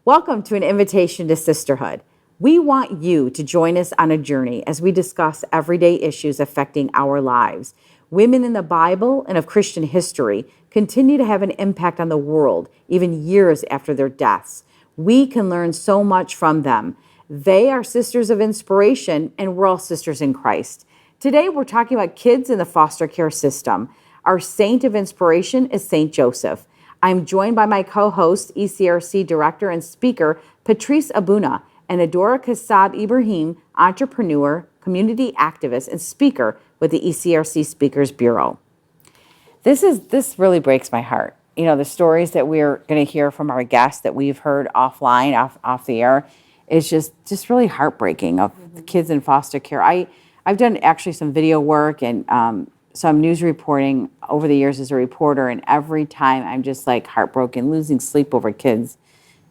Welcome to an invitation to sisterhood. We want you to join us on a journey as we discuss everyday issues affecting our lives. Women in the Bible and of Christian history continue to have an impact on the world, even years after their deaths. We can learn so much from them. They are sisters of inspiration, and we're all sisters in Christ. Today, we're talking about kids in the foster care system. Our saint of inspiration is Saint Joseph. I'm joined by my co-host, ECRC Director and Speaker, Patrice Abuna, and Adora Kassab Ibrahim, entrepreneur, community activist, and speaker with the ECRC Speakers Bureau. This really breaks my heart. You know, the stories that we're going to hear from our guests that we've heard offline, off the air, is just really heartbreaking of the kids in foster care. I've done actually some video work and some news reporting over the years as a reporter, and every time I'm just like heartbroken, losing sleep over kids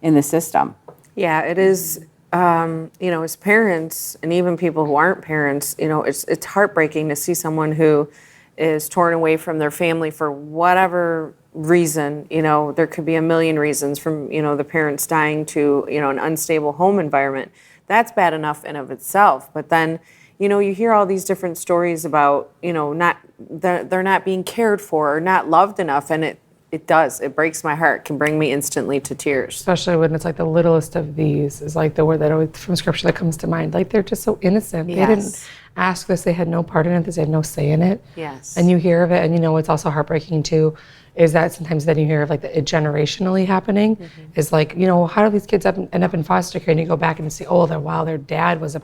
in the system. Yeah, it is. As parents and even people who aren't parents, it's heartbreaking to see someone who is torn away from their family for whatever reason. There could be a million reasons, from the parents dying to an unstable home environment. That's bad enough in of itself, but then you hear all these different stories about, they're not being cared for or not loved enough. And it breaks my heart, can bring me instantly to tears. Especially when it's like the littlest of these is like the word that always from scripture that comes to mind. Like they're just so innocent. Yes. They didn't ask this. They had no part in it. They had no say in it. Yes. And you hear of it. And what's also heartbreaking too is that sometimes then you hear of like it generationally happening. Is like, how do these kids end up in foster care? And you go back and you see, their dad was a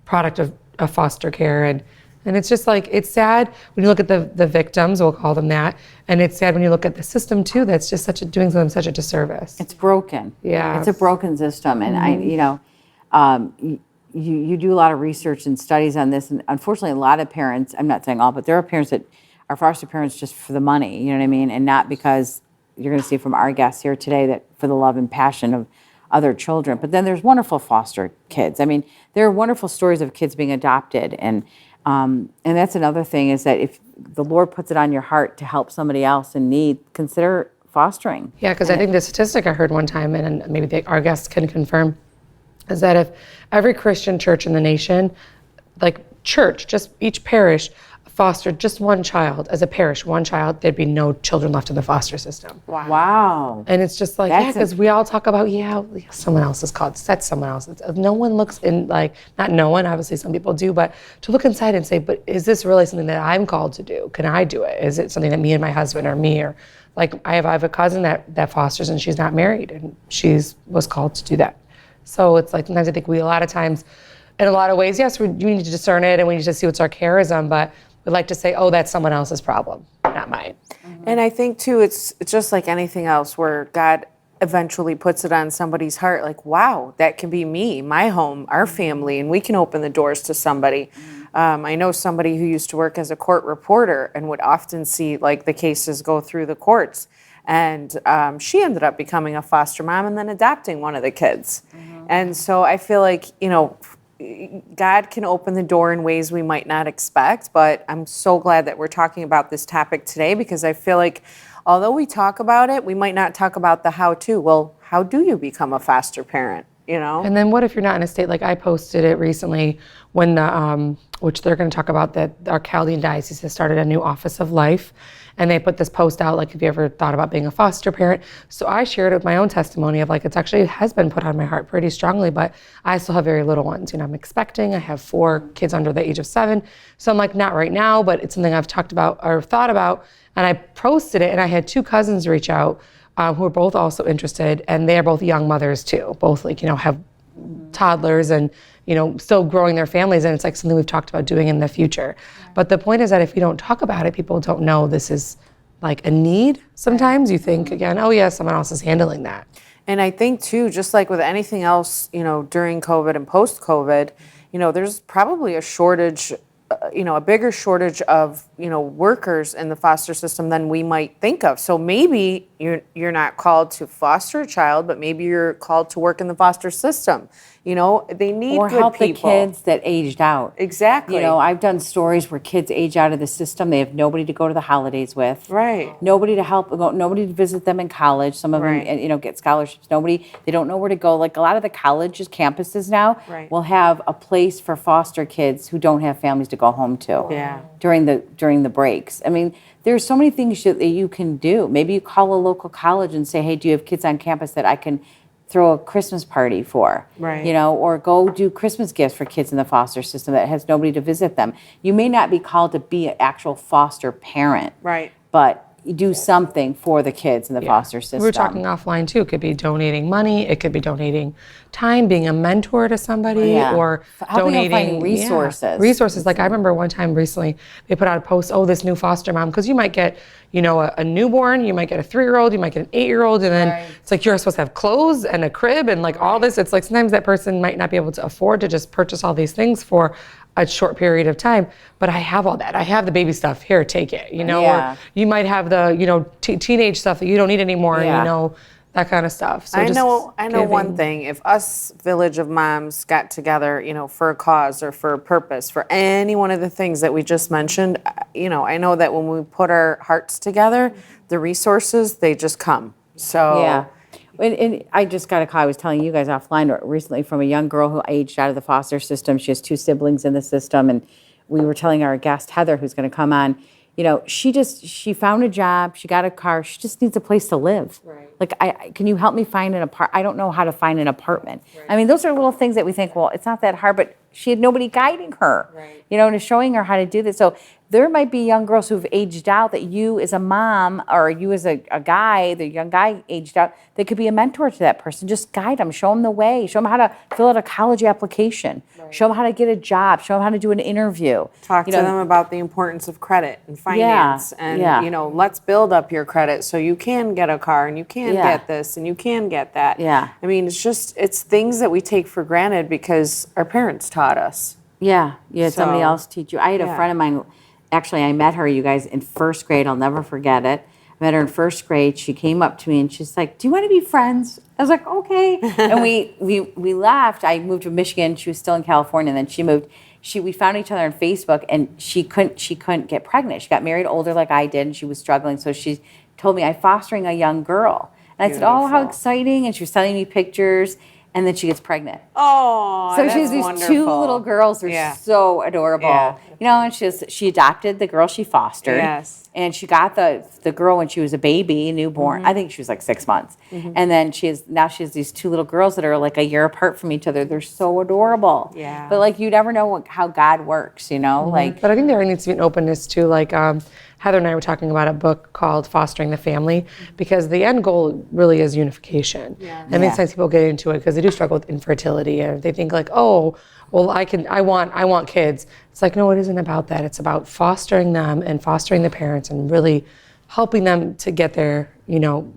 product of foster care, and it's just like, it's sad when you look at the victims, we'll call them that, and it's sad when you look at the system too, that's just doing them such a disservice. It's broken. Yeah. It's a broken system, and you do a lot of research and studies on this, and unfortunately a lot of parents, I'm not saying all, but there are parents that are foster parents just for the money, you know what I mean, and not because you're going to see from our guests here today that for the love and passion of other children. But then there's wonderful foster kids. I mean, there are wonderful stories of kids being adopted, and that's another thing, is that if the Lord puts it on your heart to help somebody else in need, consider fostering. Yeah, because I think the statistic I heard one time, and maybe our guests can confirm, is that if every Christian church in the nation, just each parish, fostered just one child as a parish, there'd be no children left in the foster system. Wow. And it's just like, because we all talk about, someone else is called, that's someone else. No one looks in, not no one, obviously some people do, but to look inside and say, but is this really something that I'm called to do? Can I do it? Is it something that me and my husband, or me, or I have a cousin that fosters, and she's not married, and was called to do that. So it's like, sometimes I think a lot of times, in a lot of ways, yes, we need to discern it, and we need to see what's our charism, but we'd like to say, that's someone else's problem, not mine. And I think too, it's just like anything else where God eventually puts it on somebody's heart, like, wow, that can be me, my home, our family, and we can open the doors to somebody. I know somebody who used to work as a court reporter and would often see the cases go through the courts. And she ended up becoming a foster mom and then adopting one of the kids. And so I feel like, God can open the door in ways we might not expect, but I'm so glad that we're talking about this topic today, because I feel like although we talk about it, we might not talk about the how-to. Well, how do you become a foster parent, And then what if you're not in a state, I posted it recently when which they're going to talk about, that our Chaldean Diocese has started a new Office of Life. And they put this post out, have you ever thought about being a foster parent? So I shared it with my own testimony of it has been put on my heart pretty strongly, but I still have very little ones. I'm expecting, I have 4 kids under the age of 7. So I'm not right now, but it's something I've talked about or thought about. And I posted it, and I had 2 cousins reach out who are both also interested, and they're both young mothers too. Both have toddlers and still growing their families, and it's something we've talked about doing in the future. But the point is that if you don't talk about it, people don't know this is a need. Sometimes you think again, someone else is handling that. And I think too, just like with anything else, during COVID and post-COVID, there's probably a shortage a bigger shortage of, workers in the foster system than we might think of. So maybe you're not called to foster a child, but maybe you're called to work in the foster system. They need Or good help the people. kids that aged out. Exactly. I've done stories where kids age out of the system. They have nobody to go to the holidays with. Right. Nobody to help, nobody to visit them in college. Some of Right. them, get scholarships. They don't know where to go. Like a lot of the colleges, campuses now Right. will have a place for foster kids who don't have families to go home to. Yeah. During the breaks. I mean, there's so many things that you can do. Maybe you call a local college and say, hey, do you have kids on campus that I can throw a Christmas party for? Right. Or go do Christmas gifts for kids in the foster system that has nobody to visit them. You may not be called to be an actual foster parent. Right. But you do something for the kids in the foster system. We were talking offline too. It could be donating money. It could be donating time, being a mentor to somebody, Yeah. or Helping them donating find resources. Resources. Like I remember one time recently, they put out a post. Oh, this new foster mom, because you might get, a newborn, you might get a 3-year-old, you might get an 8-year-old, and then it's like you're supposed to have clothes and a crib and like all this. It's like sometimes that person might not be able to afford to just purchase all these things for a short period of time, but I have all that. I have the baby stuff. Here, take it. Yeah. Or you might have the teenage stuff that you don't need anymore. Yeah. That kind of stuff. So I just know one giving. thing. If us Village of Moms got together, for a cause or for a purpose, for any one of the things that we just mentioned, I know that when we put our hearts together, the resources, they just come. So Yeah. And I just got a call. I was telling you guys offline recently from a young girl who aged out of the foster system. She has 2 siblings in the system. And we were telling our guest, Heather, who's going to come on, she found a job. She got a car. She just needs a place to live. Right. Like, can you help me find an apartment? I don't know how to find an apartment. Right. I mean, those are little things that we think, well, it's not that hard, but she had nobody guiding her, and showing her how to do this. So there might be young girls who've aged out that you as a mom or you as a guy, the young guy aged out, that could be a mentor to that person. Just guide them, show them the way, show them how to fill out a college application, show them how to get a job, show them how to do an interview. Talk to them about the importance of credit and finance, let's build up your credit so you can get a car and you can get this and you can get that. Yeah. I mean, it's things that we take for granted because our parents taught us. Yeah, you had somebody So, else teach you. I had a friend of mine, actually, I met her, you guys, in first grade. I'll never forget it. I met her in first grade. She came up to me and she's like, do you want to be friends? I was like, okay. And we laughed. I moved to Michigan. She was still in California. And then she moved. We found each other on Facebook, and she couldn't get pregnant. She got married older like I did, and she was struggling. So she told me, I'm fostering a young girl. And I said, oh, how exciting. And she was sending me pictures. And then she gets pregnant. Oh, So that's she has these wonderful. 2 little girls. They're so adorable. Yeah. And she adopted the girl she fostered. Yes. And she got the girl when she was a baby, newborn. I think she was like 6 months. And then she has these 2 little girls that are like a year apart from each other. They're so adorable. Yeah. But like you never know how God works, like But I think there needs to be an openness to Heather and I were talking about a book called Fostering the Family, because the end goal really is unification. Yeah. And many times people get into it because they do struggle with infertility, and they think like, oh, well, I want kids. It's like, no, it isn't about that. It's about fostering them and fostering the parents and really helping them to get their,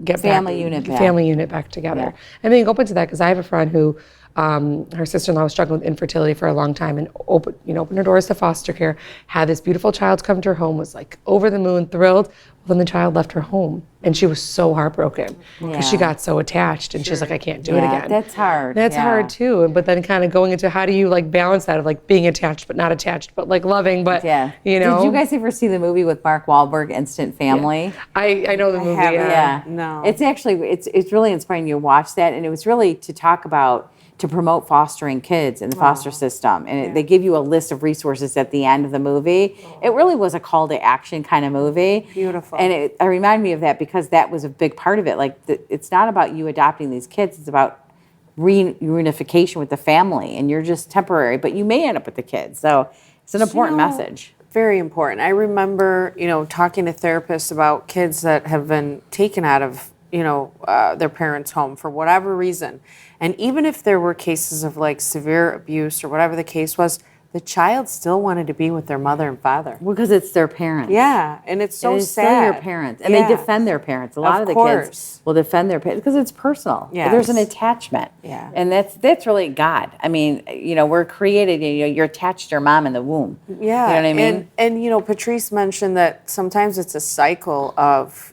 get Family unit back. family unit back together. Yeah. And being open to that, because I have a friend who her sister-in-law was struggling with infertility for a long time, and opened her doors to foster care, had this beautiful child come to her home, was like over the moon, thrilled. Well, then the child left her home, and she was so heartbroken because she got so attached, and she's like, I can't do it again. That's hard. That's hard too. But then kind of going into how do you like balance that of like being attached but not attached, but like loving, but Did you guys ever see the movie with Mark Wahlberg, Instant Family? I know the movie. haven't. Yeah. No. It's actually, it's really inspiring. You watch that, and it was really to talk about, to promote fostering kids in the foster system. And they give you a list of resources at the end of the movie. It really was a call to action kind of movie. Beautiful. And it reminded me of that because that was a big part of it. Like, it's not about you adopting these kids. It's about reunification with the family. And you're just temporary, but you may end up with the kids. So it's an important message. Very important. I remember, talking to therapists about kids that have been taken out of, their parents' home for whatever reason. And even if there were cases of like severe abuse or whatever the case was, the child still wanted to be with their mother and father. Because it's their parents. Yeah, and it's so It is sad. still your parents. And Yeah. they defend their parents. A lot of the course. kids will defend their parents because it's personal. There's an Yes. attachment. Yeah. And that's really God. I mean, we're created, you're attached to your mom in the womb. Yeah. You know what I mean? And Patrice mentioned that sometimes it's a cycle of,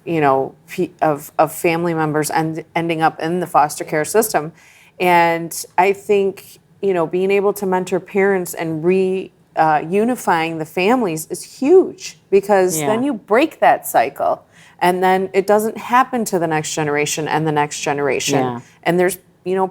of family members ending up in the foster care system. And I think, being able to mentor parents and unifying the families is huge, because Yeah. then you break that cycle, and then it doesn't happen to the next generation and the next generation. Yeah. And there's,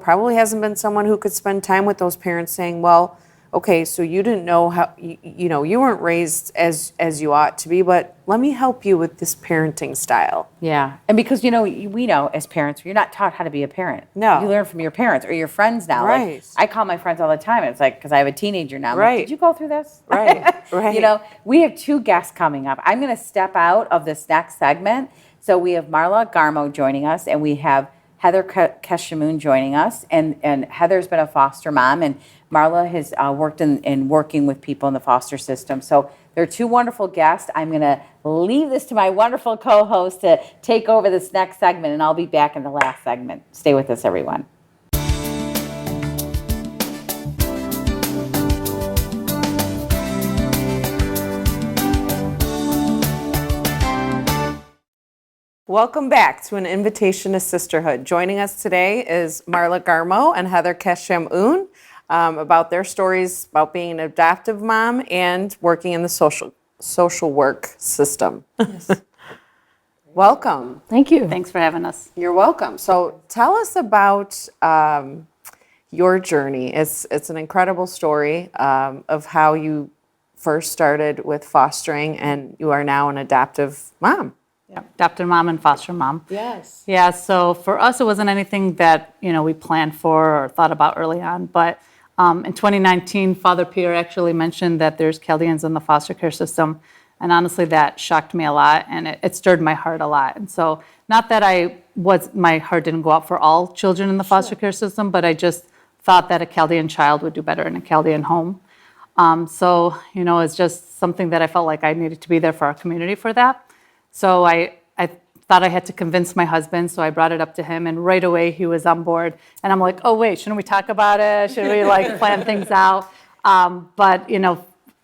probably hasn't been someone who could spend time with those parents saying, well, okay, so you didn't know how, you weren't raised as you ought to be, but let me help you with this parenting style. Yeah. And because, we know as parents, you're not taught how to be a parent. No. You learn from your parents or your friends now. Like, Right. I call my friends all the time. And it's like, because I have a teenager now. I'm like, Right. did you go through this? Right, right. We have 2 guests coming up. I'm going to step out of this next segment. So we have Marla Garmo joining us, and we have Heather Keshamoon joining us. And Heather's been a foster mom, and Marla has worked in working with people in the foster system. So they're 2 wonderful guests. I'm going to leave this to my wonderful co-host to take over this next segment, and I'll be back in the last segment. Stay with us, everyone. Welcome back to An Invitation to Sisterhood. Joining us today is Marla Garmo and Heather Keshamoon about their stories about being an adoptive mom and working in the social work system. Yes. Welcome. Thank you. Thanks for having us. You're welcome. So tell us about your journey. It's an incredible story of how you first started with fostering, and you are now an adoptive mom. Yeah, adopted mom and foster mom. Yes. Yeah, so for us, it wasn't anything that, we planned for or thought about early on. But in 2019, Father Pierre actually mentioned that there's Chaldeans in the foster care system. And honestly, that shocked me a lot, and it stirred my heart a lot. And so not that my heart didn't go out for all children in the foster care system, but I just thought that a Chaldean child would do better in a Chaldean home. So, it's just something that I felt like I needed to be there for our community for that. So I thought I had to convince my husband, so I brought it up to him, and right away he was on board. And I'm like, oh, wait, shouldn't we talk about it? Should we plan things out? But,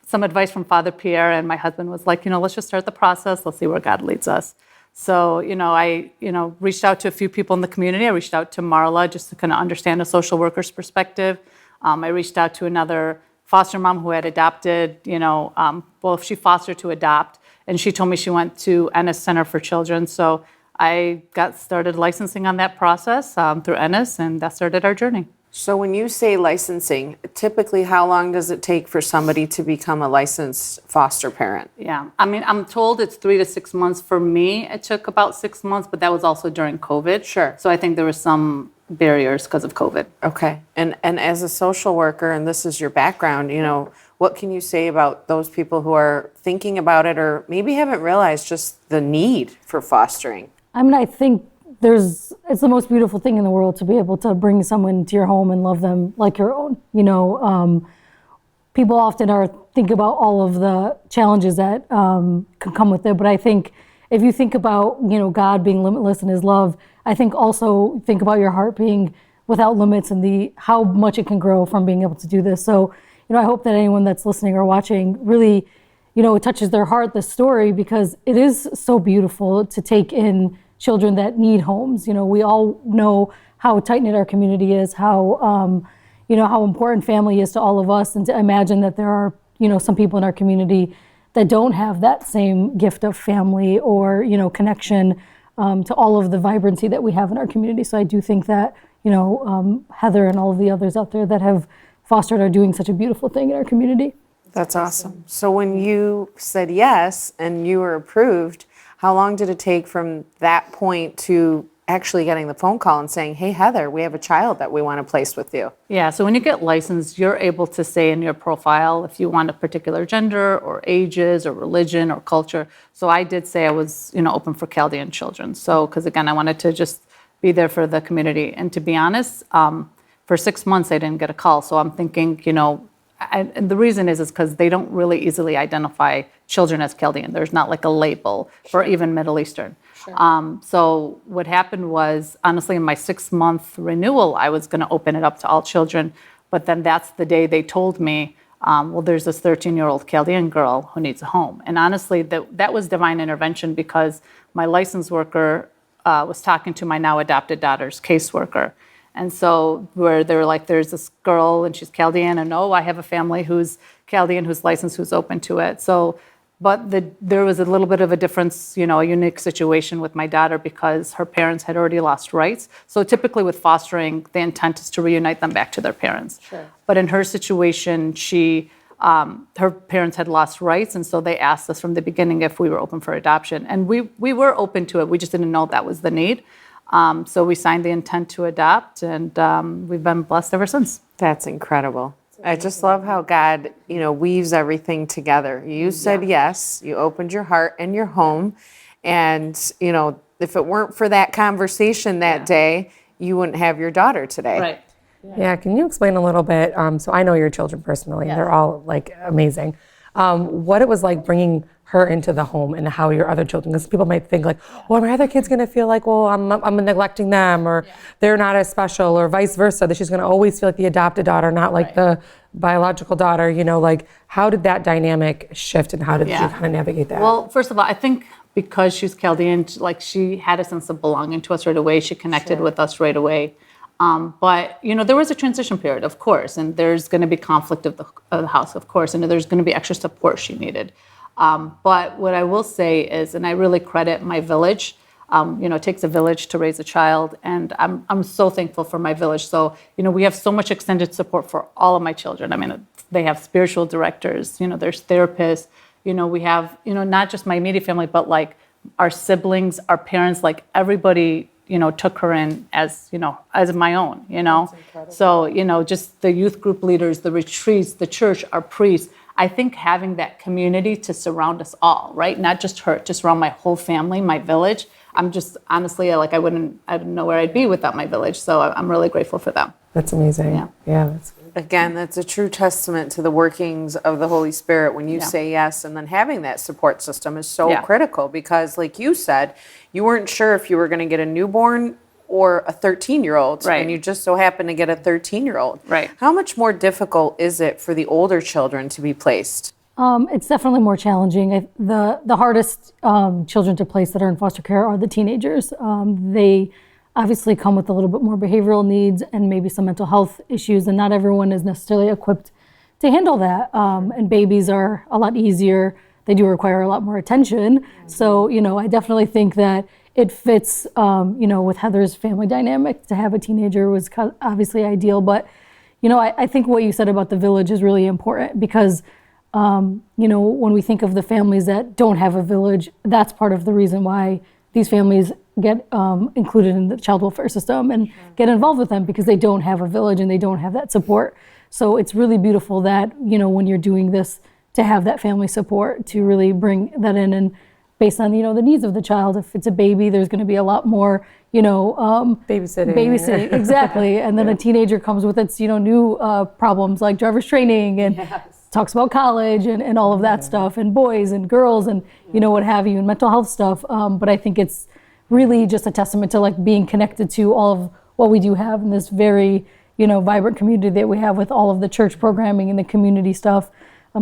some advice from Father Pierre, and my husband was like, let's just start the process. Let's see where God leads us. So, I reached out to a few people in the community. I reached out to Marla just to kind of understand a social worker's perspective. I reached out to another foster mom who had adopted, she fostered to adopt. And she told me she went to Ennis Center for Children. So I got started licensing on that process through Ennis, and that started our journey. So when you say licensing, typically how long does it take for somebody to become a licensed foster parent? Yeah, I'm told it's 3 to 6 months. For me, it took about 6 months, but that was also during COVID. Sure. So I think there were some barriers because of COVID. Okay. And as a social worker, and this is your background, what can you say about those people who are thinking about it or maybe haven't realized just the need for fostering? I think it's the most beautiful thing in the world to be able to bring someone into your home and love them like your own. People often think about all of the challenges that can come with it, but I think if you think about, God being limitless in his love, I think also think about your heart being without limits and how much it can grow from being able to do this. So, I hope that anyone that's listening or watching really, it touches their heart, this story, because it is so beautiful to take in children that need homes. We all know how tight-knit our community is, how how important family is to all of us, and to imagine that there are, some people in our community that don't have that same gift of family or, connection to all of the vibrancy that we have in our community. So I do think that, Heather and all of the others out there that have fostered are doing such a beautiful thing in our community. That's awesome. So when you said yes and you were approved, how long did it take from that point to actually getting the phone call and saying, hey, Heather, we have a child that we want to place with you? Yeah, so when you get licensed, you're able to say in your profile if you want a particular gender or ages or religion or culture. So I did say I was, open for Chaldean children. So, because again, I wanted to just be there for the community. And to be honest, for 6 months, I didn't get a call. So I'm thinking, and the reason is because they don't really easily identify children as Chaldean. There's not like a label for even Middle Eastern. So what happened was, honestly, in my 6-month renewal, I was going to open it up to all children. But then that's the day they told me, well, there's this 13-year-old Chaldean girl who needs a home. And honestly, that was divine intervention, because my license worker was talking to my now adopted daughter's caseworker. And so where they were like, there's this girl and she's Chaldean, and I have a family who's Chaldean, who's licensed, who's open to it. So, but there was a little bit of a difference, a unique situation with my daughter, because her parents had already lost rights. So typically with fostering, the intent is to reunite them back to their parents. Sure. But in her situation, her parents had lost rights, and so they asked us from the beginning if we were open for adoption. And we were open to it. We just didn't know that was the need. So we signed the intent to adopt, and we've been blessed ever since. That's incredible. I just love how God, weaves everything together. You said yes, you opened your heart and your home, and, if it weren't for that conversation that day, you wouldn't have your daughter today. Right. Yeah, can you explain a little bit? So I know your children personally, and they're all like amazing. What it was like bringing her into the home, and how your other children, because people might think like, well, are my other kids going to feel like, well, I'm neglecting them, or they're not as special, or vice versa, that she's going to always feel like the adopted daughter, not like the biological daughter, like how did that dynamic shift, and how did you kind of navigate that? Well, first of all, I think because she's Chaldean, like she had a sense of belonging to us right away. She connected with us right away. But, there was a transition period, of course, and there's going to be conflict of the house, of course, and there's going to be extra support she needed. But what I will say is, and I really credit my village, it takes a village to raise a child, and I'm so thankful for my village. So, we have so much extended support for all of my children. I mean, they have spiritual directors, there's therapists, we have, not just my immediate family, but like our siblings, our parents, like everybody, took her in as my own, So, just the youth group leaders, the retreats, the church, our priests. I think having that community to surround us all, right? Not just her, just around my whole family, my village. I'm just, honestly, I don't know where I'd be without my village. So I'm really grateful for them. That's amazing. Yeah, that's good. Again, that's a true testament to the workings of the Holy Spirit when you say yes, and then having that support system is so critical, because like you said, you weren't sure if you were going to get a newborn or a 13-year-old, and you just so happen to get a 13-year-old. Right. How much more difficult is it for the older children to be placed? It's definitely more challenging. The hardest children to place that are in foster care are the teenagers. They obviously come with a little bit more behavioral needs and maybe some mental health issues, and not everyone is necessarily equipped to handle that. And babies are a lot easier. They do require a lot more attention. So, I definitely think that it fits, with Heather's family dynamic. To have a teenager was obviously ideal, but, I think what you said about the village is really important, because, when we think of the families that don't have a village, that's part of the reason why these families get included in the child welfare system and get involved with them, because they don't have a village and they don't have that support. So it's really beautiful that, when you're doing this, to have that family support, to really bring that in, and based on, the needs of the child. If it's a baby, there's going to be a lot more, babysitting, exactly. And then a teenager comes with its, new problems like driver's training, and talks about college and all of that stuff, and boys and girls and, what have you, and mental health stuff. But I think it's really just a testament to like being connected to all of what we do have in this very, vibrant community that we have, with all of the church programming and the community stuff.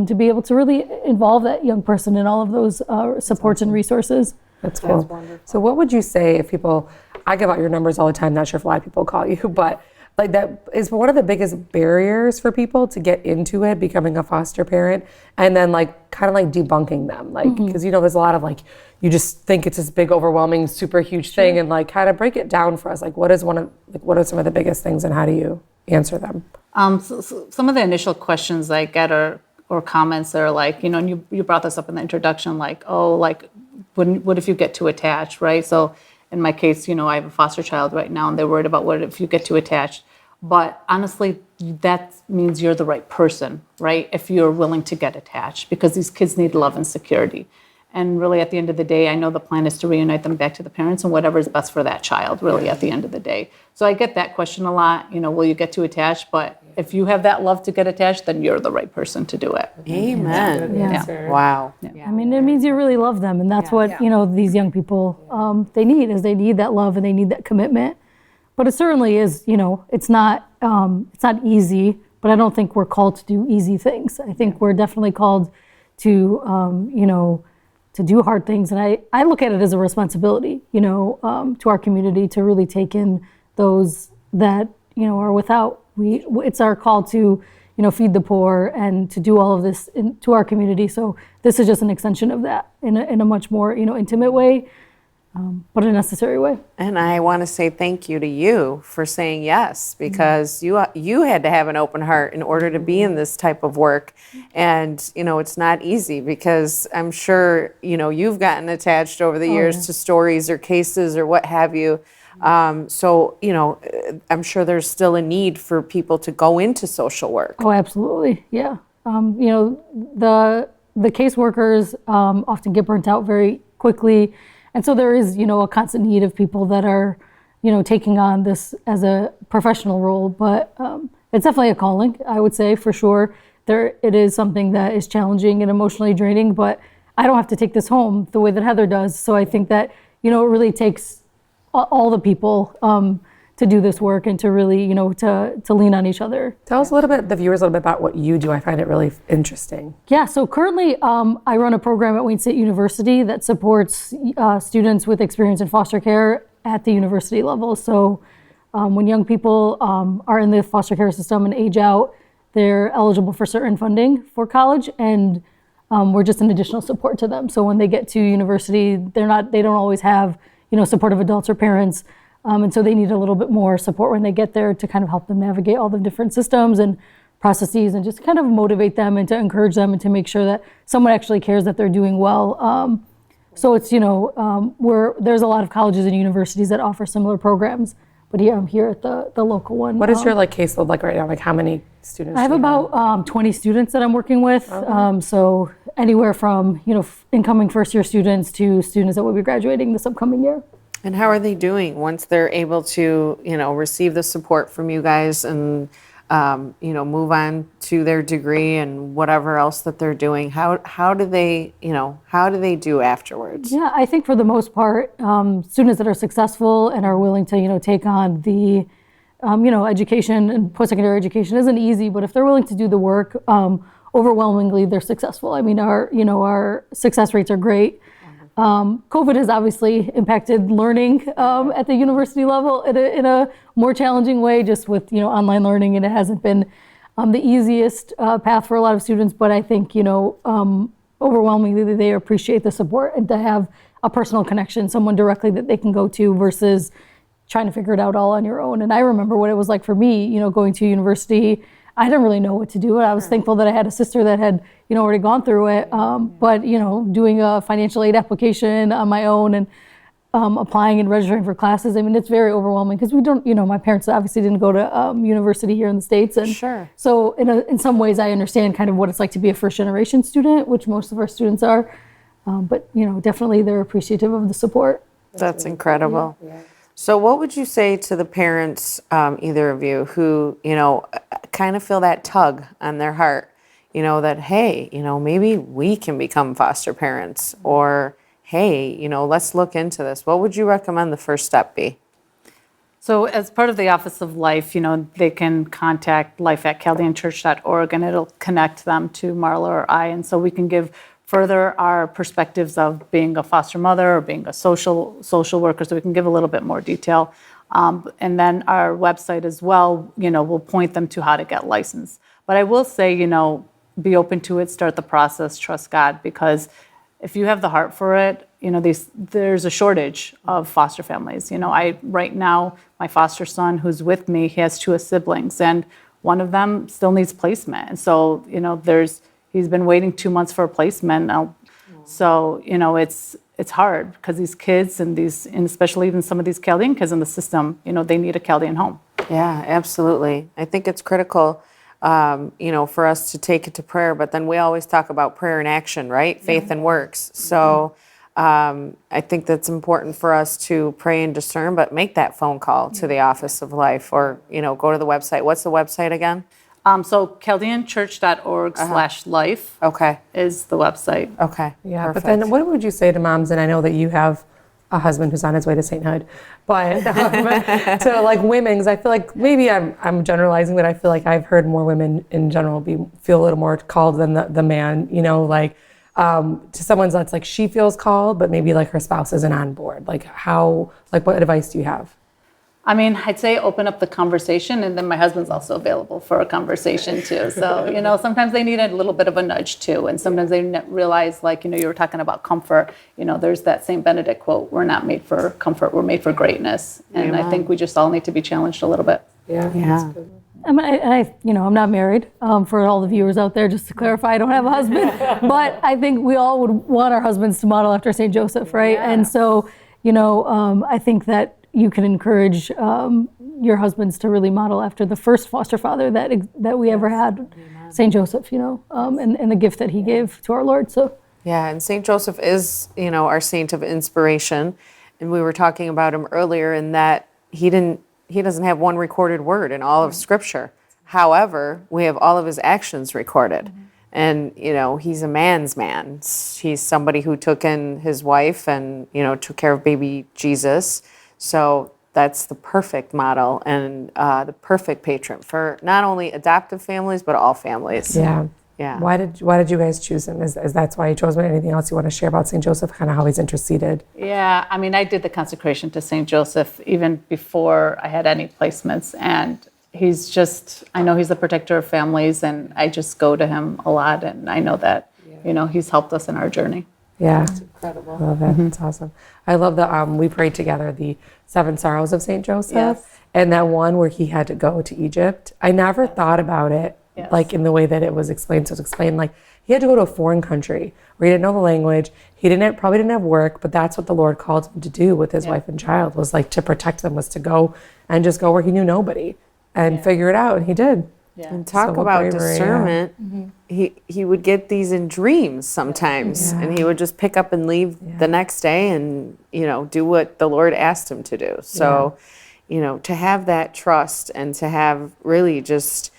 To be able to really involve that young person in all of those supports and resources. That's cool. That's so what would you say if people, I give out your numbers all the time, not sure if a lot of people call you, but like that is one of the biggest barriers for people to get into it, becoming a foster parent, and then like kind of like debunking them, like, because there's a lot of like, you just think it's this big, overwhelming, super huge thing, and like kind of break it down for us. Like what are some of the biggest things, and how do you answer them? So some of the initial questions I get or comments that are like, and you brought this up in the introduction, like, oh, like, what if you get too attached, right? So in my case, I have a foster child right now, and they're worried about what if you get too attached. But honestly, that means you're the right person, right? If you're willing to get attached, because these kids need love and security. And really, at the end of the day, I know the plan is to reunite them back to the parents and whatever is best for that child, really, at the end of the day. So I get that question a lot, will you get too attached? But if you have that love to get attached, then you're the right person to do it. Amen. Yeah. Wow. I mean, it means you really love them, and that's what these young people they need that love and they need that commitment. But it certainly is, it's not easy. But I don't think we're called to do easy things. I think we're definitely called to to do hard things, and I look at it as a responsibility, to our community to really take in those that are without. It's our call to feed the poor and to do all of this to our community. So this is just an extension of that in a much more intimate way, but a necessary way. And I want to say thank you to you for saying yes, because you had to have an open heart in order to be in this type of work. And, it's not easy, because I'm sure, you've gotten attached over the years to stories or cases or what have you. So, I'm sure there's still a need for people to go into social work. Oh, absolutely. Yeah. The caseworkers often get burnt out very quickly. And so there is, a constant need of people that are, taking on this as a professional role. But it's definitely a calling, I would say, for sure. It is something that is challenging and emotionally draining, but I don't have to take this home the way that Heather does. So I think that, it really takes all the people to do this work and to really, to lean on each other. Tell us the viewers a little bit about what you do. I find it really interesting. Yeah, so currently I run a program at Wayne State University that supports students with experience in foster care at the university level. So when young people are in the foster care system and age out, they're eligible for certain funding for college, and we're just an additional support to them. So when they get to university, they don't always have supportive adults or parents. And so they need a little bit more support when they get there to kind of help them navigate all the different systems and processes, and just kind of motivate them and to encourage them and to make sure that someone actually cares that they're doing well. So it's, there's a lot of colleges and universities that offer similar programs, but I'm here at the local one. What is your caseload like right now? How many students? I have about 20 students that I'm working with. Okay. So anywhere from, incoming first year students to students that will be graduating this upcoming year. And how are they doing once they're able to, receive the support from you guys and, move on to their degree and whatever else that they're doing? How do they do afterwards? Yeah, I think for the most part, students that are successful and are willing to, take on the, education and post-secondary education isn't easy, but if they're willing to do the work, overwhelmingly they're successful. I mean, our success rates are great. COVID has obviously impacted learning at the university level in a more challenging way, just with online learning, and it hasn't been the easiest path for a lot of students. But I think overwhelmingly they appreciate the support and to have a personal connection, someone directly that they can go to versus trying to figure it out all on your own. And I remember what it was like for me, going to university. I didn't really know what to do. And I was thankful that I had a sister that had, already gone through it. But, doing a financial aid application on my own and applying and registering for classes, I mean, it's very overwhelming because we don't, my parents obviously didn't go to university here in the States. And sure. So in some ways I understand kind of what it's like to be a first generation student, which most of our students are. But, definitely they're appreciative of the support. That's incredible. Yeah. So what would you say to the parents, either of you, who, kind of feel that tug on their heart, that, hey, maybe we can become foster parents, or, hey, let's look into this. What would you recommend the first step be? So as part of the Office of Life, they can contact life@chaldeanchurch.org, and it'll connect them to Marla or I. And so we can give further our perspectives of being a foster mother or being a social worker, so we can give a little bit more detail. And then our website as well, will point them to how to get licensed. But I will say, be open to it, start the process, trust God, because if you have the heart for it, there's a shortage of foster families. Right now, my foster son who's with me, he has two siblings, and one of them still needs placement. And so, he's been waiting 2 months for a placement now. So, it's hard because these kids and especially even some of these Chaldean kids in the system, they need a Chaldean home. Yeah, absolutely. I think it's critical. for us to take it to prayer. But then we always talk about prayer and action, right? Faith and works. So I think that's important for us to pray and discern, but make that phone call to the Office of Life, or, go to the website. What's the website again? So chaldeanchurch.org/life Okay. is the website. Okay. Yeah, Perfect. but then what would you say to moms? And I know that you have a husband who's on his way to sainthood, but to like women, 'cause I feel like maybe I'm generalizing, but I feel like I've heard more women in general feel a little more called than the man. To someone that's like she feels called, but maybe like her spouse isn't on board. Like what advice do you have? I mean, I'd say open up the conversation, and then my husband's also available for a conversation too. So, sometimes they need a little bit of a nudge too, and sometimes they realize, like, you were talking about comfort. There's that Saint Benedict quote: "We're not made for comfort; we're made for greatness." And I think we just all need to be challenged a little bit. Yeah. Yeah. I'm not married. For all the viewers out there, just to clarify, I don't have a husband. But I think we all would want our husbands to model after St. Joseph, right? Yeah. And so, I think that you can encourage your husbands to really model after the first foster father that we ever had, St. Joseph, and the gift that he gave to our Lord. So. Yeah, and St. Joseph is, our saint of inspiration. And we were talking about him earlier in that he doesn't have one recorded word in all of Scripture. However, we have all of his actions recorded. And, he's a man's man. He's somebody who took in his wife and, took care of baby Jesus. So that's the perfect model and the perfect patron for not only adoptive families, but all families. Yeah. Yeah. Why did you guys choose him? Is that's why you chose him? Anything else you want to share about St. Joseph? Kind of how he's interceded? Yeah, I mean, I did the consecration to St. Joseph even before I had any placements, and I know he's the protector of families, and I just go to him a lot, and I know that, he's helped us in our journey. Yeah, that's incredible. I love it. That's awesome. I love that we prayed together the 7 Sorrows of St. Joseph, Yes. and that one where he had to go to Egypt. I never thought about it like in the way that it was explained. So it's explained like he had to go to a foreign country where he didn't know the language. He probably didn't have work, but that's what the Lord called him to do with his wife and child, was like to protect them, was to go and just go where he knew nobody and figure it out. And he did. Yeah. And talk So about bravery, discernment. He would get these in dreams sometimes, and he would just pick up and leave the next day and, do what the Lord asked him to do. So, to have that trust and to have really just,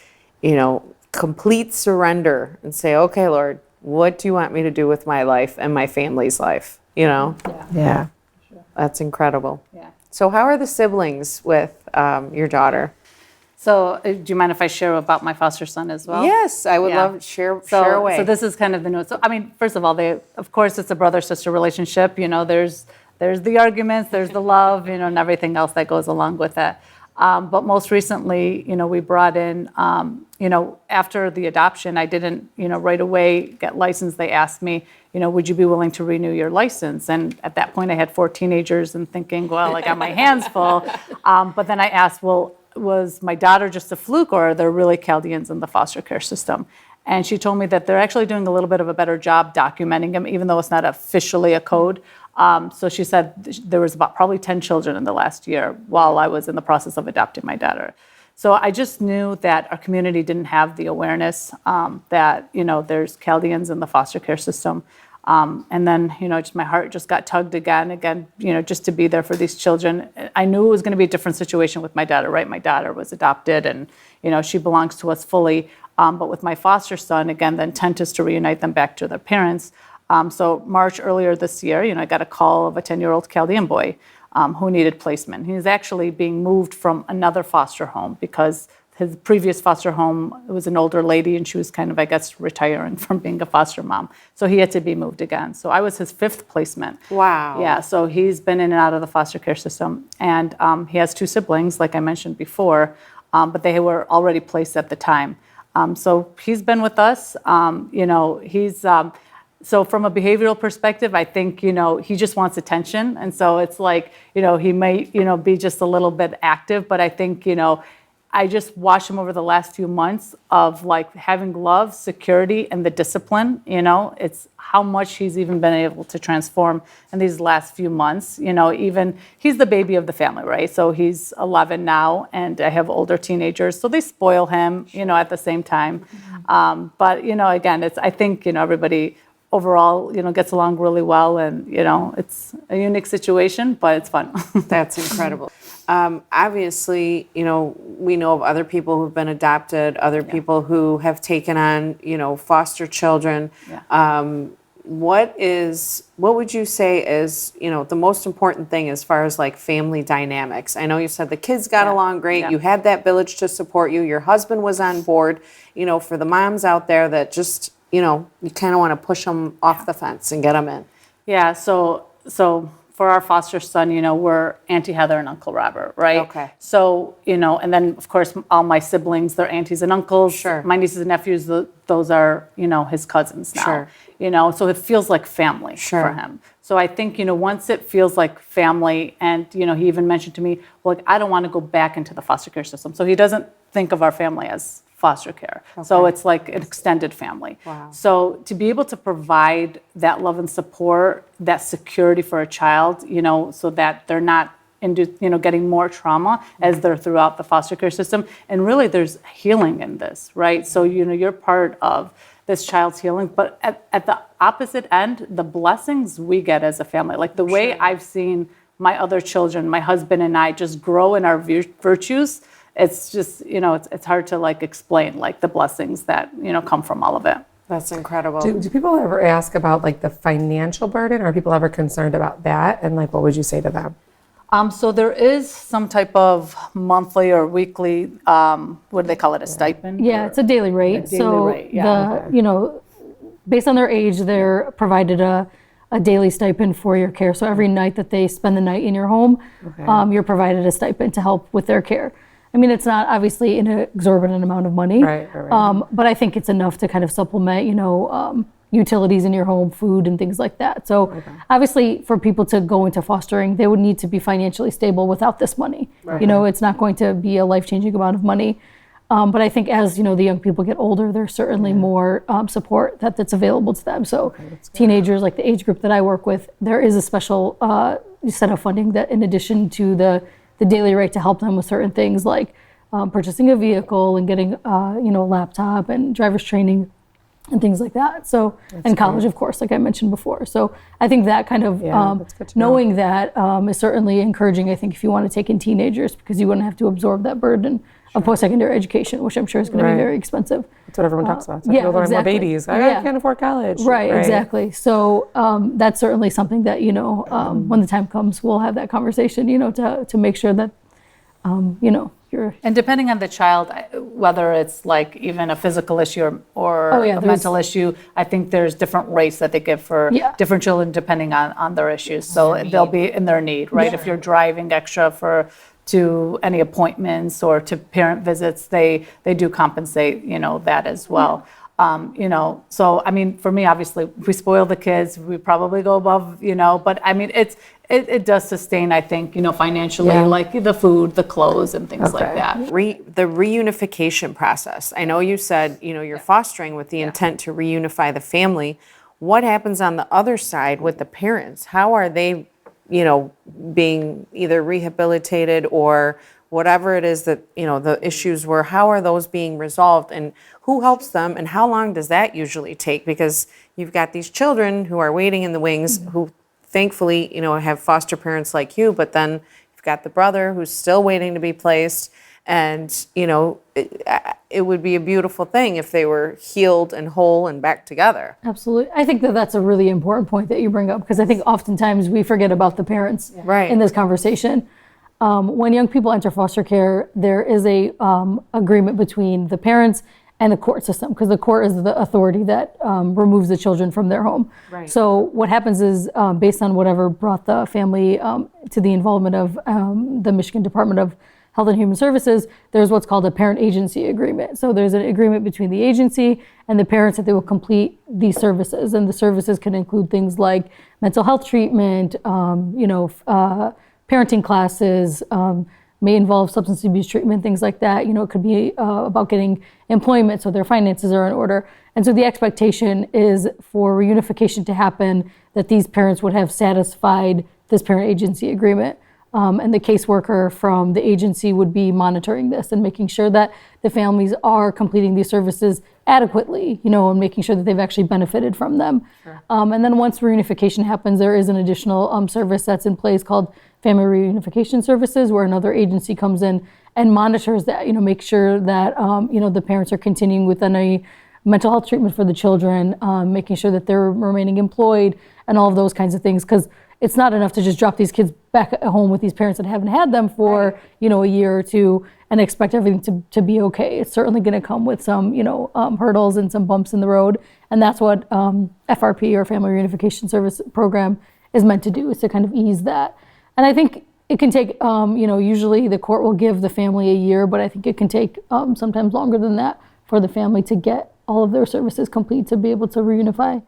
complete surrender and say, okay, Lord, what do you want me to do with my life and my family's life? Yeah. That's incredible. Yeah. So how are the siblings with your daughter? So do you mind if I share about my foster son as well? Yes, I would love to share away. So this is kind of the note. So, I mean, first of all, of course, it's a brother-sister relationship. There's the arguments, there's the love, and everything else that goes along with it. But most recently, we brought in, after the adoption, I didn't, right away get licensed. They asked me, would you be willing to renew your license? And at that point, I had 4 teenagers and thinking, well, I got my hands full. But then I asked, well, was my daughter just a fluke, or are there really Chaldeans in the foster care system? And she told me that they're actually doing a little bit of a better job documenting them, even though it's not officially a code. So she said there was about probably 10 children in the last year while I was in the process of adopting my daughter. So I just knew that our community didn't have the awareness that, there's Chaldeans in the foster care system. And then, just my heart just got tugged again, just to be there for these children. I knew it was going to be a different situation with my daughter, right? My daughter was adopted and, she belongs to us fully. But with my foster son, again, the intent is to reunite them back to their parents. So March earlier this year, I got a call of a 10-year-old Chaldean boy who needed placement. He was actually being moved from another foster home because his previous foster home was an older lady, and she was kind of, I guess, retiring from being a foster mom. So he had to be moved again. So I was his 5th placement. Wow. Yeah, so he's been in and out of the foster care system. And he has 2 siblings, like I mentioned before, but they were already placed at the time. So he's been with us. He's... So from a behavioral perspective, I think, he just wants attention. And so it's like, he might, be just a little bit active, but I think, I just watched him over the last few months of like having love, security, and the discipline. It's how much he's even been able to transform in these last few months. Even he's the baby of the family, right? So he's 11 now, and I have older teenagers, so they spoil him, at the same time. But again, I think everybody overall, gets along really well, and it's a unique situation, but it's fun. That's incredible. Obviously, we know of other people who've been adopted, other people who have taken on, foster children. Yeah. What would you say is, the most important thing as far as like family dynamics? I know you said the kids got along great. Yeah. You had that village to support you. Your husband was on board. For the moms out there that just, you kind of want to push them off the fence and get them in. Yeah, so for our foster son, we're Auntie Heather and Uncle Robert, right? Okay. So, and then of course all my siblings, they're aunties and uncles. Sure. My nieces and nephews, those are, his cousins now. Sure. So it feels like family Sure. for him. So I think, once it feels like family, and, he even mentioned to me, well, like, I don't want to go back into the foster care system. So he doesn't think of our family as foster care. So it's like an extended family. Wow. So to be able to provide that love and support, that security for a child, so that they're not getting more trauma as they're throughout the foster care system. And really there's healing in this, right? So, you're part of this child's healing, but at the opposite end, the blessings we get as a family, like the way I've seen my other children, my husband and I just grow in our virtues, it's just, it's hard to like explain like the blessings that, come from all of it. That's incredible. Do people ever ask about like the financial burden? Are people ever concerned about that? And like, what would you say to them? So there is some type of monthly or weekly, what do they call it, a stipend? Yeah, it's a daily rate. daily rate, yeah. Based on their age, they're provided a daily stipend for your care. So every night that they spend the night in your home, you're provided a stipend to help with their care. I mean, it's not obviously an exorbitant amount of money, Right. but I think it's enough to kind of supplement, utilities in your home, food and things like that. So obviously for people to go into fostering, they would need to be financially stable without this money. Right. It's not going to be a life-changing amount of money. But I think as, the young people get older, there's certainly more support that's available to them. So teenagers, like the age group that I work with, there is a special set of funding that in addition to the daily rate to help them with certain things like purchasing a vehicle and getting, a laptop and driver's training and things like that. So, and college, of course, like I mentioned before. So I think that kind of that's good to know. knowing that is certainly encouraging, I think, if you want to take in teenagers, because you wouldn't have to absorb that burden of post-secondary education, which I'm sure is going to be very expensive. That's what everyone talks about. So yeah, people don't have more exactly. babies. I can't afford college. Right, exactly. So that's certainly something that, when the time comes, we'll have that conversation, to make sure that, you're... And depending on the child, whether it's like even a physical issue or a mental issue, I think there's different rates that they give for different children depending on their issues. So they'll be in their need, right? If you're driving extra to any appointments or to parent visits, they do compensate, that as well. So I mean, for me, obviously, we spoil the kids, we probably go above, but I mean, it does sustain, I think, financially, like the food, the clothes, and things like that. The reunification process. I know you said, you're fostering with the intent to reunify the family. What happens on the other side with the parents? How are they, being either rehabilitated or whatever it is that, the issues were? How are those being resolved, and who helps them, and how long does that usually take? Because you've got these children who are waiting in the wings, who thankfully, have foster parents like you, but then you've got the brother who's still waiting to be placed. And, it would be a beautiful thing if they were healed and whole and back together. Absolutely. I think that that's a really important point that you bring up, because I think oftentimes we forget about the parents in this conversation. When young people enter foster care, there is a agreement between the parents and the court system, because the court is the authority that removes the children from their home. Right. So what happens is, based on whatever brought the family to the involvement of the Michigan Department of Health and Human Services, there's what's called a parent agency agreement. So there's an agreement between the agency and the parents that they will complete these services. And the services can include things like mental health treatment, parenting classes, may involve substance abuse treatment, things like that. It could be about getting employment, so their finances are in order. And so the expectation is for reunification to happen, that these parents would have satisfied this parent agency agreement. And the caseworker from the agency would be monitoring this and making sure that the families are completing these services adequately, and making sure that they've actually benefited from them. Sure. And then once reunification happens, there is an additional service that's in place called Family Reunification Services, where another agency comes in and monitors that, make sure that, the parents are continuing with any mental health treatment for the children, making sure that they're remaining employed and all of those kinds of things. Because it's not enough to just drop these kids back at home with these parents that haven't had them for, a year or two and expect everything to be okay. It's certainly going to come with some, hurdles and some bumps in the road. And that's what FRP, or Family Reunification Service Program, is meant to do, is to kind of ease that. And I think it can take, usually the court will give the family a year, but I think it can take sometimes longer than that for the family to get all of their services complete to be able to reunify.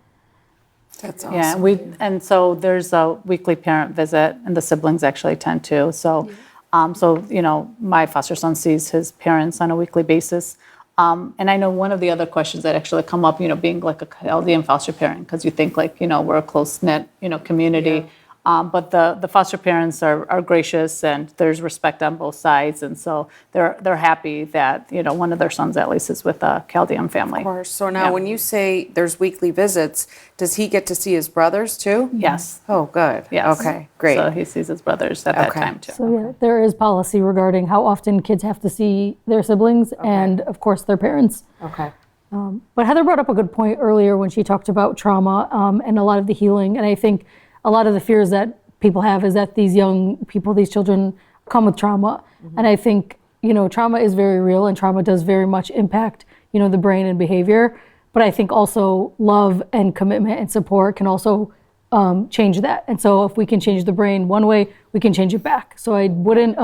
That's awesome. Yeah, and so there's a weekly parent visit, and the siblings actually attend too. So, my foster son sees his parents on a weekly basis. And I know one of the other questions that actually come up, being like a Chaldean foster parent, because you think like, we're a close-knit, community. Yeah. But the foster parents are gracious, and there's respect on both sides, and so they're happy that one of their sons at least is with a Chaldean family. Of course. So now, when you say there's weekly visits, does he get to see his brothers too? Yes. Oh, good. Yes. Okay, great. So he sees his brothers at that time too. So there is policy regarding how often kids have to see their siblings and, of course, their parents. Okay. But Heather brought up a good point earlier when she talked about trauma and a lot of the healing, and I think a lot of the fears that people have is that these young people, these children, come with trauma. Mm-hmm. And I think, trauma is very real, and trauma does very much impact, the brain and behavior. But I think also love and commitment and support can also change that. And so if we can change the brain one way, we can change it back. So I wouldn't,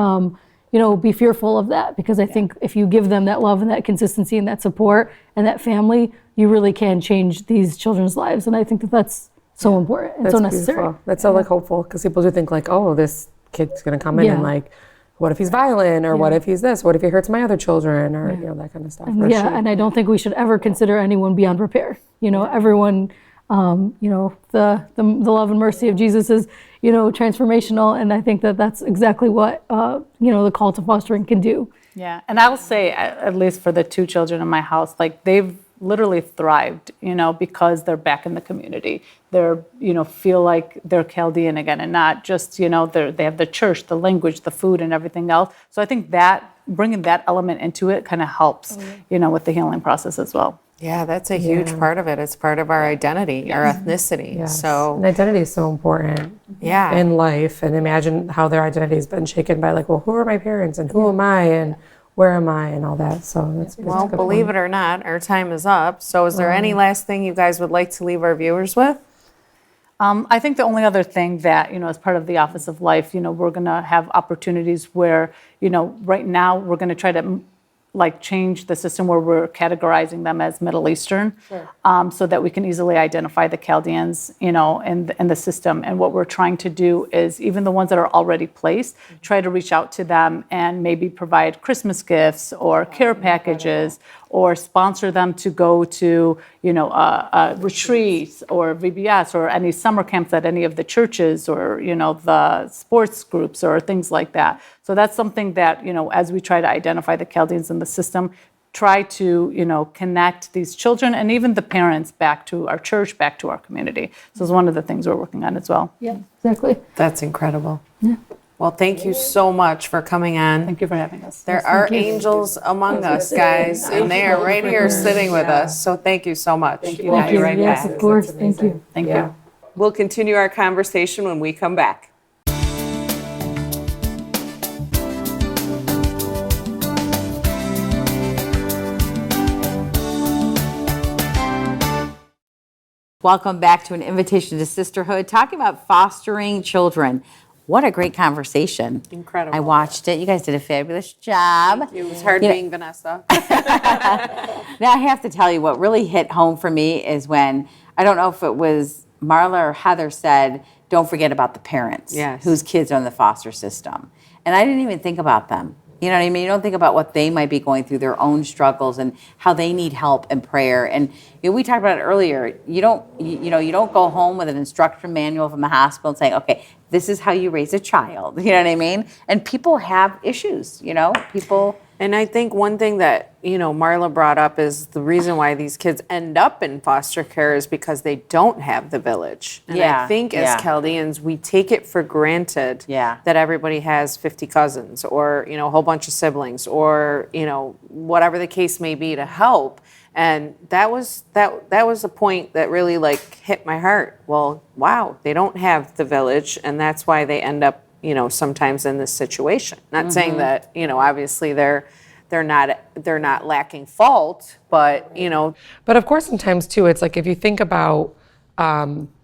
be fearful of that, because I think if you give them that love and that consistency and that support and that family, you really can change these children's lives. And I think that that's so important and so necessary. Beautiful. That's so hopeful, because people do think like, oh, this kid's gonna come in and like, what if he's violent, or what if he's this, what if he hurts my other children, or that kind of stuff. And I don't think we should ever consider anyone beyond repair. Everyone, the love and mercy of Jesus is, transformational, and I think that that's exactly what the call to fostering can do. Yeah, and I'll say, at least for the two children in my house, like they've literally thrived, because they're back in the community. They're, feel like they're Chaldean again, and not just, they have the church, the language, the food, and everything else. So I think that bringing that element into it kind of helps, with the healing process as well. Yeah, that's a huge part of it. It's part of our identity, our ethnicity. Yes. So, and identity is so important in life. And imagine how their identity has been shaken by like, well, who are my parents, and who am I, and where am I, and all that. So that's well, believe it or not, our time is up. So is there any last thing you guys would like to leave our viewers with? I think the only other thing that, as part of the Office of Life, we're going to have opportunities where, right now we're going to try to change the system where we're categorizing them as Middle Eastern, so that we can easily identify the Chaldeans, in the system. And what we're trying to do is, even the ones that are already placed, try to reach out to them and maybe provide Christmas gifts or care packages, or sponsor them to go to, retreats or VBS or any summer camps at any of the churches, or, the sports groups or things like that. So that's something that, as we try to identify the Chaldeans in the system, try to, connect these children and even the parents back to our church, back to our community. So it's one of the things we're working on as well. Yeah, exactly. That's incredible. Yeah. Well, thank you so much for coming on. Thank you for having us. There are angels among us, guys, and they are right here sitting with us. So thank you so much. Thank you. We'll be right Yes, back. of course. Thank you. Thank you. We'll continue our conversation when we come back. Welcome back to an invitation to sisterhood, talking about fostering children. What a great conversation. Incredible. I watched it. You guys did a fabulous job. It was hard being Vanessa. Now, I have to tell you, what really hit home for me is when, I don't know if it was Marla or Heather said, don't forget about the parents Yes. whose kids are in the foster system. And I didn't even think about them. You know what I mean? You don't think about what they might be going through, their own struggles, and how they need help and prayer. And we talked about it earlier. You don't go home with an instruction manual from the hospital and saying, okay, this is how you raise a child. You know what I mean? And people have issues. People. And I think one thing that, Marla brought up is the reason why these kids end up in foster care is because they don't have the village. And Yeah, I think yeah. as Chaldeans, we take it for granted Yeah. that everybody has 50 cousins or, a whole bunch of siblings or, whatever the case may be to help. And that was a point that really hit my heart. Well, wow, they don't have the village, and that's why they end up sometimes in this situation. Not saying that, obviously they're not lacking fault, but But of course, sometimes too, it's like if you think about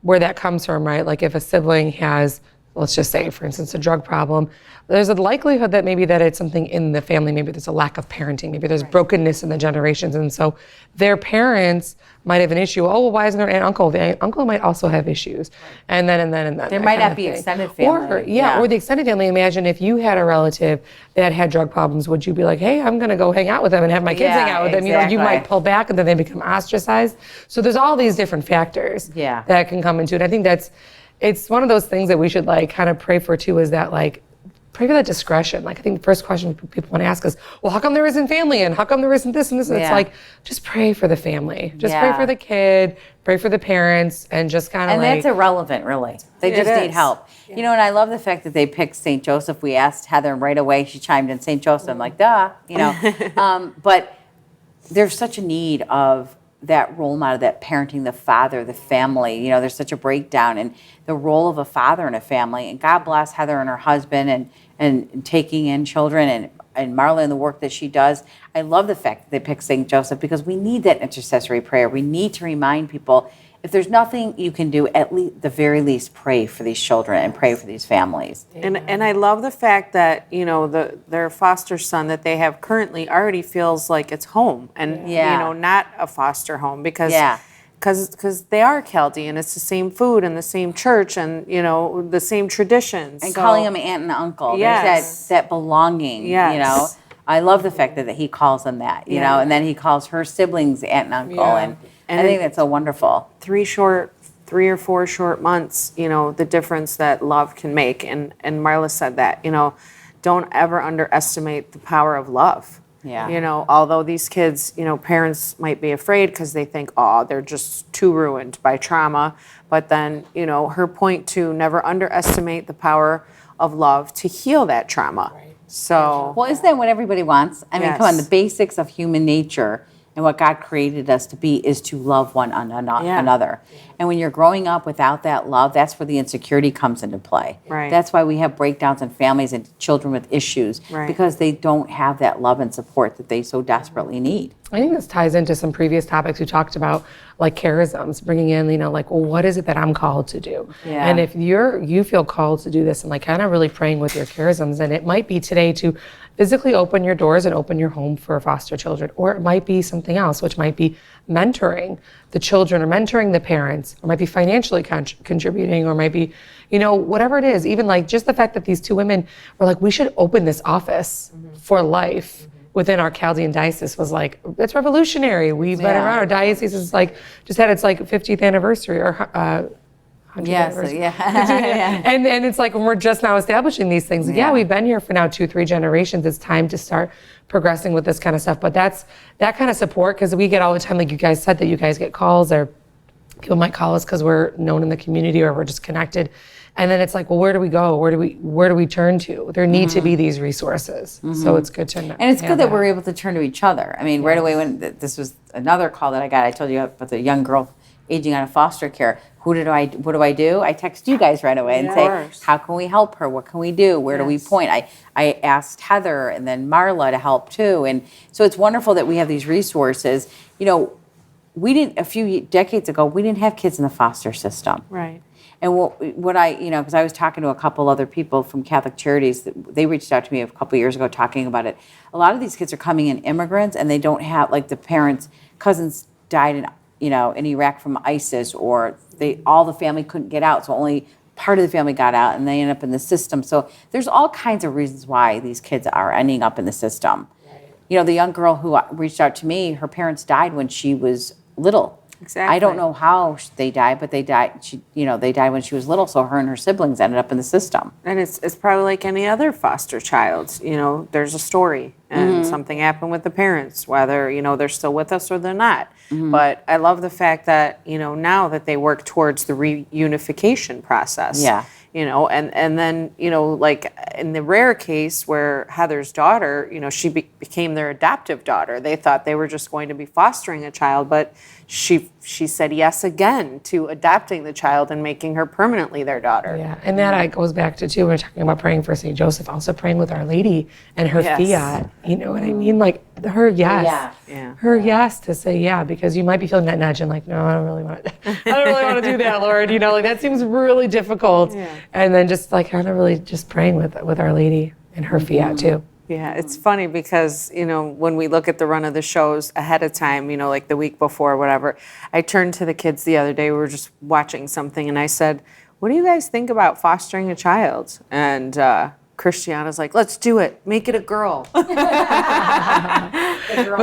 where that comes from, right? Like if a sibling has, let's just say, for instance, a drug problem, there's a likelihood that maybe that it's something in the family. Maybe there's a lack of parenting. Maybe there's brokenness in the generations. And so their parents might have an issue. Oh, well, why isn't there an uncle? The aunt, uncle might also have issues. And then. There might not be extended family. Or the extended family. Imagine if you had a relative that had drug problems, would you be like, hey, I'm going to go hang out with them and have my kids Yeah, hang out with them? You exactly. might pull back and then they become ostracized. So there's all these different factors Yeah. that can come into it. I think it's one of those things that we should kind of pray for too, is that pray for that discretion. I think the first question people want to ask is, well, how come there isn't family and how come there isn't this and this? And Yeah. it's just pray for the family. Just pray Yeah. for the kid, pray for the parents, and just kind of And that's irrelevant, really. They It just need is. help. And I love the fact that they picked St. Joseph. We asked Heather, and right away she chimed in St. Joseph. I'm like, duh, But there's such a need of that role model, that parenting, the father, the family. There's such a breakdown in the role of a father in a family. And God bless Heather and her husband and taking in children and Marla and the work that she does. I love the fact that they picked St. Joseph because we need that intercessory prayer. We need to remind people, if there's nothing you can do, at least the very least pray for these children and pray for these families. And I love the fact that their foster son that they have currently already feels like it's home, and Yeah. not a foster home because Yeah. because they are Chaldean. It's the same food and the same church and the same traditions. And So- calling them aunt and uncle. Yes. There's that belonging, Yes. I love the fact that he calls them that, Yeah. and then he calls her siblings aunt and uncle. Yeah. And I And think it- that's so wonderful. 3 or 4 short months, the difference that love can make. And Marla said that, don't ever underestimate the power of love. Yeah. Although these kids, parents might be afraid because they think, oh, they're just too ruined by trauma. But then, her point to never underestimate the power of love to heal that trauma. So, Well, isn't that what everybody wants? I mean, come on, Yes. the basics of human nature and what God created us to be is to love one Yeah. another. And when you're growing up without that love, that's where the insecurity comes into play. Right. That's why we have breakdowns in families and children with issues, Right. because they don't have that love and support that they so desperately need. I think this ties into some previous topics we talked about, like charisms, bringing in, well, what is it that I'm called to do? Yeah. And if you feel called to do this and kind of really praying with your charisms, and it might be today to physically open your doors and open your home for foster children, or it might be something else, which might be mentoring the children or mentoring the parents, or might be financially contributing, or might be, whatever it is, even just the fact that these two women were like, we should open this office for life within our Chaldean diocese was it's revolutionary. We've been Yeah. around. Our diocese is just had its 50th anniversary or 100th Yes, anniversary. yeah. And it's when we're just now establishing these things. Yeah, we've been here for now 2-3 generations. It's time to start progressing with this kind of stuff. But that's that kind of support, because we get all the time, like you guys said, that you guys get calls, or people might call us because we're known in the community or we're just connected. And then it's well, where do we go? Where do we turn to? There need to be these resources. So it's good to know. And it's good that we're able to turn to each other. I mean, right away when this was another call that I got, I told you about the young girl aging out of foster care. What do I do? I text you guys right away and Of say, course. how can we help her? What can we do? Where do we Yes. point? I asked Heather and then Marla to help too. And so it's wonderful that we have these resources. We didn't, a few decades ago, we didn't have kids in the foster system. right. And what I, because I was talking to a couple other people from Catholic Charities, they reached out to me a couple years ago talking about it. A lot of these kids are coming in immigrants, and they don't have, the parents, cousins died in Iraq from ISIS, or all the family couldn't get out, so only part of the family got out and they end up in the system. So there's all kinds of reasons why these kids are ending up in the system. You know, the young girl who reached out to me, her parents died when she was little. Exactly. I don't know how they died, but they died. They died when she was little. So her and her siblings ended up in the system. And it's probably like any other foster child. You know, there's a story and something happened with the parents, whether, they're still with us or they're not. But I love the fact that, now that they work towards the reunification process. Yeah. And then, like in the rare case where Heather's daughter, she became their adoptive daughter. They thought they were just going to be fostering a child, but she said yes again to adopting the child and making her permanently their daughter. Yeah, and that goes back to, too, when we're talking about praying for St. Joseph, also praying with Our Lady and her Yes. fiat. You know what I mean? Like her yes. Yeah. Her yes to say yeah, because you might be feeling that nudge and like, no, I don't really want to do that, Lord. Like that seems really difficult. Yeah. And then just like kind of really just praying with Our Lady and her fiat too. Yeah, it's funny because, when we look at the run of the shows ahead of time, like the week before, or whatever, I turned to the kids the other day, we were just watching something, and I said, what do you guys think about fostering a child? And Christiana's like, let's do it. Make it a girl. But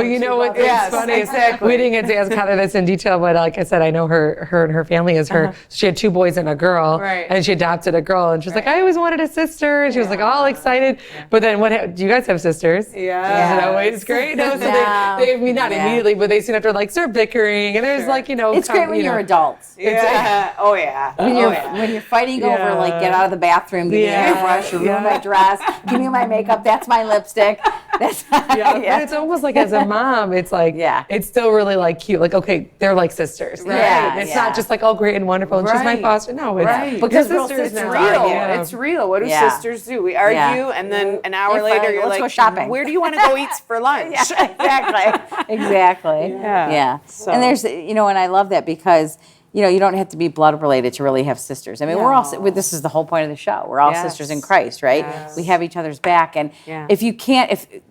you know what? It's funny. exactly. We didn't get to ask Heather this in detail, but like I said, I know her and her family is her. She had 2 boys and a girl, Right. and she adopted a girl, and she's like, I always wanted a sister, and she was like all excited. But then do you guys have sisters? Yeah. Is it always great? No, so they not immediately, but they soon after like start bickering, and there's like It's great when you're adults. Yeah. Oh, yeah. When you're fighting over, like, get out of the bathroom, give me a hairbrush, remove my dress, give me my makeup, that's my lipstick. That's But it's almost like as a mom, it's like, it's still really like cute. Like, okay, they're like sisters. Right. Yeah, It's not just like, oh, great and wonderful, and she's my Right. foster. No, it's Right. Because your real sisters sisters now. are, Real. yeah. It's real. What do Yeah. sisters do? We argue, and then an hour Hey, later, fine, you're let's like, go shopping. where do you want to go eat for lunch? Exactly. Yeah. So- And there's, and I love that because, you don't have to be blood related to really have sisters. I mean, we're all, this is the whole point of the show. We're all Yes. sisters in Christ, right? Yes. We have each other's back. And Yeah. if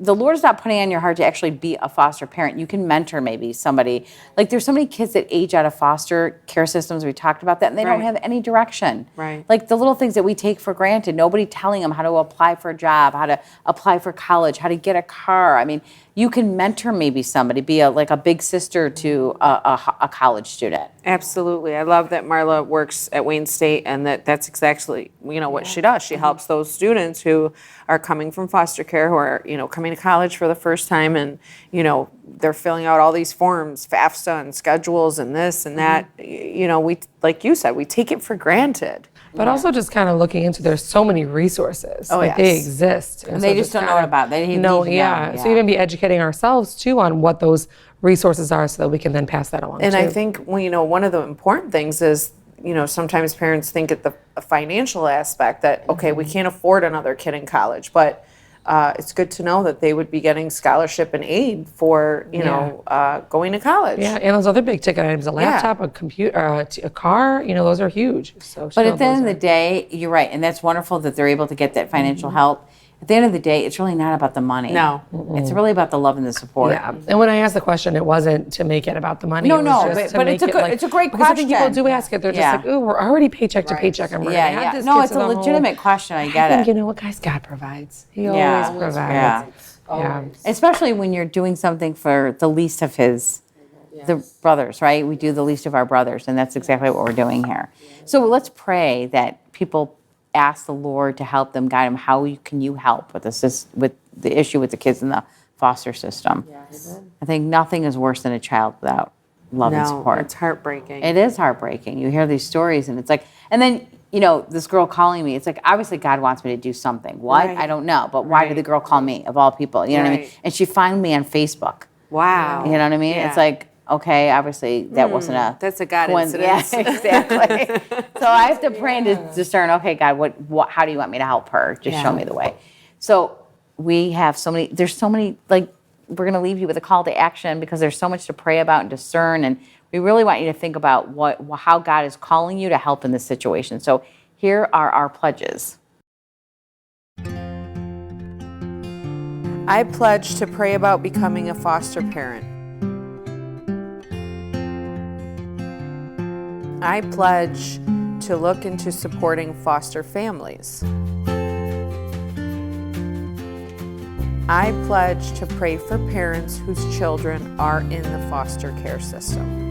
the Lord's not putting on your heart to actually be a foster parent, you can mentor maybe somebody. Like there's so many kids that age out of foster care systems. We talked about that, and they don't Right. have any direction. Right. Like the little things that we take for granted, nobody telling them how to apply for a job, how to apply for college, how to get a car. I mean, you can mentor maybe somebody, be like a big sister to a college student. Absolutely. I love that Marla works at Wayne State and that's exactly, what she does. She helps those students who are coming from foster care, who are, coming to college for the first time and, they're filling out all these forms, FAFSA and schedules and this and that. We, like you said, we take it for granted. But also just kind of looking into, there's so many resources. Oh, like they yes. exist. And they just don't know about it. They need to know. So Yeah. even be educating ourselves too on what those resources are so that we can then pass that along And too. I think, one of the important things is, sometimes parents think at the financial aspect that, okay, we can't afford another kid in college, but it's good to know that they would be getting scholarship and aid for, going to college. Yeah, and those other big ticket items, a laptop, a computer, a car, those are huge. So But at the end of the day, you're right, and that's wonderful that they're able to get that financial help. At the end of the day, it's really not about the money. No. It's really about the love and the support. Yeah, and when I asked the question, it wasn't to make it about the money. No, it was no, just but to it's a make it good- like- it's a great because I think people question. do ask it. They're Yeah. just like, "Ooh, we're already paycheck to paycheck, and we're Yeah, gonna add this No, kid it's to a the home." legitimate question. I I get think, it. guys, God provides. He Yeah. always provides. Yeah. Yeah. Especially when you're doing something for the least of the brothers, right? We do the least of our brothers, and that's exactly what we're doing here. So let's pray that people ask the Lord to help them, guide them. How can you help with with the issue with the kids in the foster system? I think nothing is worse than a child without love and No, support. it's heartbreaking. It is heartbreaking. You hear these stories, and it's like, and then this girl calling me. It's like obviously God wants me to do something. What? Right. I don't know, but why did the girl call me of all people? You know what I mean? Right. And she found me on Facebook. Wow. You know what I mean? Yeah. It's like, okay, obviously that wasn't a That's a God coincidence. incident. Yeah, exactly. So I have to pray and to discern. Okay, God, how do you want me to help her? Just show me the way. So we have so many. There's so many. Like we're going to leave you with a call to action because there's so much to pray about and discern, and we really want you to think about how God is calling you to help in this situation. So here are our pledges. I pledge to pray about becoming a foster parent. I pledge to to look into supporting foster families. I pledge to pray for parents whose children are in the foster care system.